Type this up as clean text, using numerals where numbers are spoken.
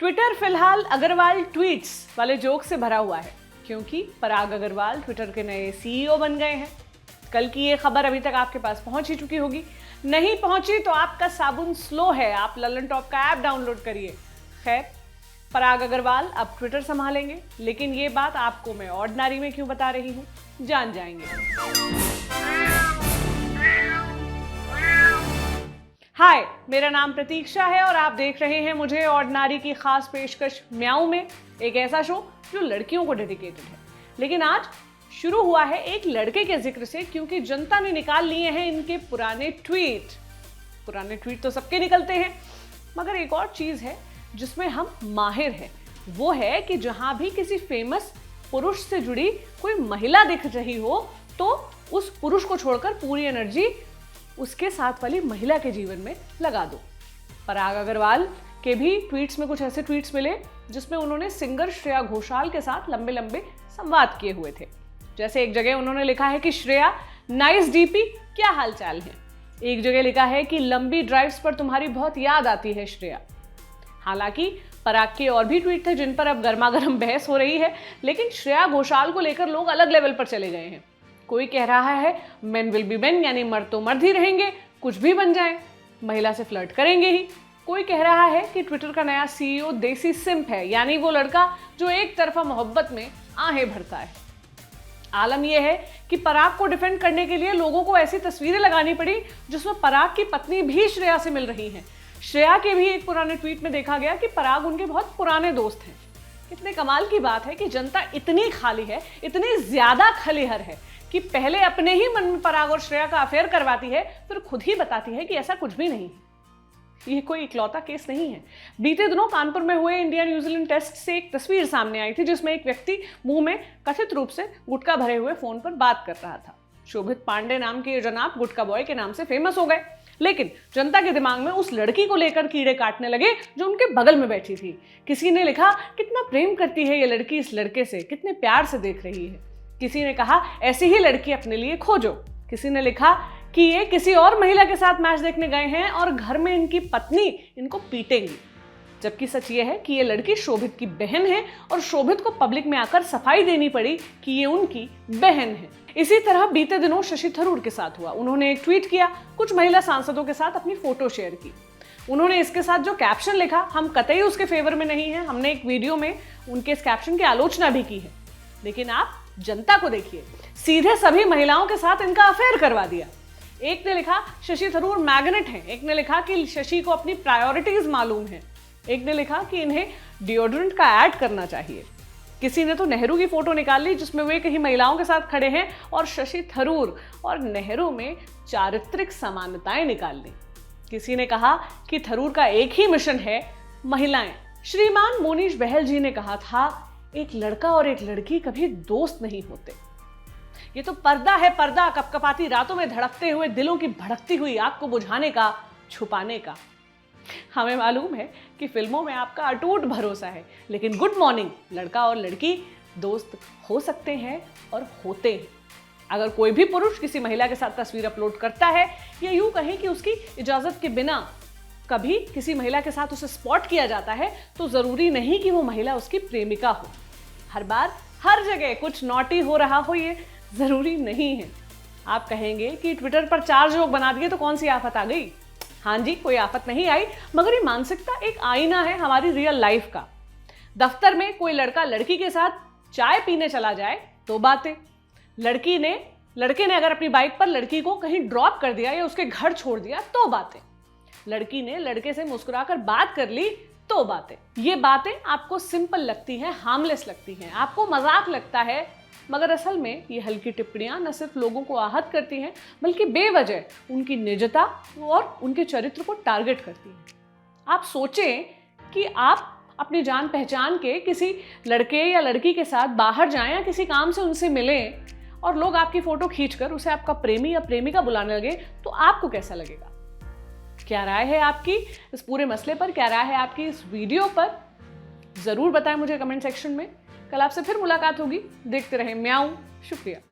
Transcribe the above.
Twitter फिलहाल Agarwal tweets वाले joke से भरा हुआ है क्योंकि पराग अग्रवाल ट्विटर के नए सीईओ बन गए हैं। कल की ये खबर अभी तक आपके पास पहुंच ही चुकी होगी। नहीं पहुंची तो आपका साबुन स्लो है, आप ललन टॉप का ऐप डाउनलोड करिए। खैर, पराग अग्रवाल अब ट्विटर संभालेंगे, लेकिन ये बात आपको मैं ऑर्डिनरी में क्यों बता रही हूं, जान जाएंगे। हाय, मेरा नाम प्रतीक्षा है और आप देख रहे हैं मुझे ऑर्डिनरी की खास पेशकश म्याऊ में, एक ऐसा शो जो लड़कियों को डेडिकेटेड है। लेकिन आज शुरू हुआ है एक लड़के के जिक्र से, क्योंकि जनता ने निकाल लिए हैं इनके पुराने ट्वीट। पुराने ट्वीट तो सबके निकलते हैं, मगर एक और चीज है जिसमें हम माहिर हैं। वो है कि जहां भी किसी फेमस पुरुष से जुड़ी कोई महिला दिख रही हो तो उस पुरुष को छोड़कर पूरी एनर्जी उसके साथ वाली महिला के जीवन में लगा दो। पराग अग्रवाल के भी ट्वीट्स में कुछ ऐसे ट्वीट्स मिले जिसमें उन्होंने सिंगर श्रेया घोषाल के साथ लंबे लंबे संवाद किए हुए थे। जैसे एक जगह उन्होंने लिखा है कि श्रेया नाइस डीपी, क्या हालचाल है। एक जगह लिखा है कि लंबी ड्राइव्स पर तुम्हारी बहुत याद आती है श्रेया। हालांकि पराग के और भी ट्वीट थे जिन पर अब गर्मा गर्म बहस हो रही है, लेकिन श्रेया घोषाल को लेकर लोग अलग लेवल पर चले गए हैं। कोई कह रहा है मेन विल बी मेन, यानी मर्द तो मर्द ही रहेंगे, कुछ भी बन जाए, महिला से फ्लर्ट करेंगे ही। कोई कह रहा है कि ट्विटर का नया सीईओ देसी सिंप है, यानी वो लड़का जो एक तरफा मोहब्बत में आहें भरता है। आलम यह है कि पराग को डिफेंड करने के लिए लोगों को ऐसी तस्वीरें लगानी पड़ी जिसमें पराग की पत्नी भी श्रेया से मिल रही हैं। श्रेया के भी एक पुराने ट्वीट में देखा गया कि पराग उनके बहुत पुराने दोस्त हैं। कितने कमाल की बात है कि जनता इतनी खाली है, इतनी ज्यादा खलीहर है कि पहले अपने ही मन में पराग और श्रेया का अफेयर करवाती है, फिर खुद ही बताती है कि ऐसा कुछ भी नहीं है। ये कोई इकलौता केस नहीं है। बीते दिनों कानपुर में हुए इंडिया न्यूजीलैंड टेस्ट से एक तस्वीर सामने आई थी जिसमें एक व्यक्ति मुंह में कथित रूप से गुटखा भरे हुए फोन पर बात कर रहा था। शोभित पांडे नाम के ये जनाब गुटखा बॉय के नाम से फेमस हो गए, लेकिन जनता के दिमाग में उस लड़की को लेकर कीड़े काटने लगे जो उनके बगल में बैठी थी। किसी ने लिखा कितना प्रेम करती है ये लड़की इस लड़के से, कितने प्यार से देख रही है। किसी ने कहा ऐसी ही लड़की अपने लिए खोजो। किसी ने लिखा कि ये किसी और महिला के साथ मैच देखने गए हैं और घर में इनकी पत्नी इनको पीटेंगी। जबकि सच ये है कि ये लड़की शोभित की बहन है और शोभित को पब्लिक में आकर सफाई देनी पड़ी कि ये उनकी बहन है। इसी तरह बीते दिनों शशि थरूर के साथ हुआ। उन्होंने एक ट्वीट किया, कुछ महिला सांसदों के साथ अपनी फोटो शेयर की। उन्होंने इसके साथ जो कैप्शन लिखा, हम कतई उसके फेवर में नहीं है। हमने एक वीडियो में उनके इस कैप्शन की आलोचना भी की है, लेकिन आप जनता को देखिए, सीधे सभी महिलाओं के साथ इनका अफेयर करवा दिया। एक ने लिखा शशि थरूर मैग्नेट हैं, एक ने लिखा कि शशि को अपनी प्रायोरिटीज मालूम है, एक ने लिखा कि इन्हें डिओड्रेंट का ऐड करना चाहिए। किसी ने तो नेहरू की फोटो निकाल ली जिसमें वे कहीं महिलाओं के साथ खड़े हैं और शशि थरूर और नेहरू में चारित्रिक समानताएं निकाल ली। किसी ने कहा कि थरूर का एक ही मिशन है, महिलाएं। श्रीमान मोनीश बहल जी ने कहा था एक लड़का और एक लड़की कभी दोस्त नहीं होते। ये तो पर्दा है, पर्दा, कपकपाती रातों में धड़कते हुए दिलों की भड़कती हुई आग को बुझाने का, छुपाने का। हमें मालूम है कि फिल्मों में आपका अटूट भरोसा है, लेकिन गुड मॉर्निंग, लड़का और लड़की दोस्त हो सकते हैं और होते हैं। अगर कोई भी पुरुष किसी महिला के साथ तस्वीर अपलोड करता है या यूं कहें कि उसकी इजाजत के बिना कभी किसी महिला के साथ उसे स्पॉट किया जाता है, तो जरूरी नहीं कि वो महिला उसकी प्रेमिका हो। हर बार हर जगह कुछ नॉटी हो रहा हो, ये जरूरी नहीं है। आप कहेंगे कि ट्विटर पर 4 जोक बना दिए तो कौन सी आफत आ गई। हाँ जी, कोई आफत नहीं आई, मगर ये मानसिकता एक आईना है हमारी रियल लाइफ का। दफ्तर में कोई लड़का लड़की के साथ चाय पीने चला जाए तो बातें, लड़के ने अगर अपनी बाइक पर लड़की को कहीं ड्रॉप कर दिया या उसके घर छोड़ दिया तो बातें, लड़की ने लड़के से मुस्कुराकर बात कर ली तो बातें। ये बातें आपको सिंपल लगती हैं, हार्मलेस लगती हैं, आपको मजाक लगता है, मगर असल में ये हल्की टिप्पणियां न सिर्फ लोगों को आहत करती हैं, बल्कि बेवजह उनकी निजता और उनके चरित्र को टारगेट करती हैं। आप सोचें कि आप अपनी जान पहचान के किसी लड़के या लड़की के साथ बाहर जाएं या किसी काम से उनसे मिलें और लोग आपकी फोटो खींचकर उसे आपका प्रेमी या प्रेमिका बुलाने लगे, तो आपको कैसा लगेगा? क्या राय है आपकी इस पूरे मसले पर? क्या राय है आपकी इस वीडियो पर? जरूर बताएं मुझे कमेंट सेक्शन में। कल आपसे फिर मुलाकात होगी। देखते रहें म्याऊ। शुक्रिया।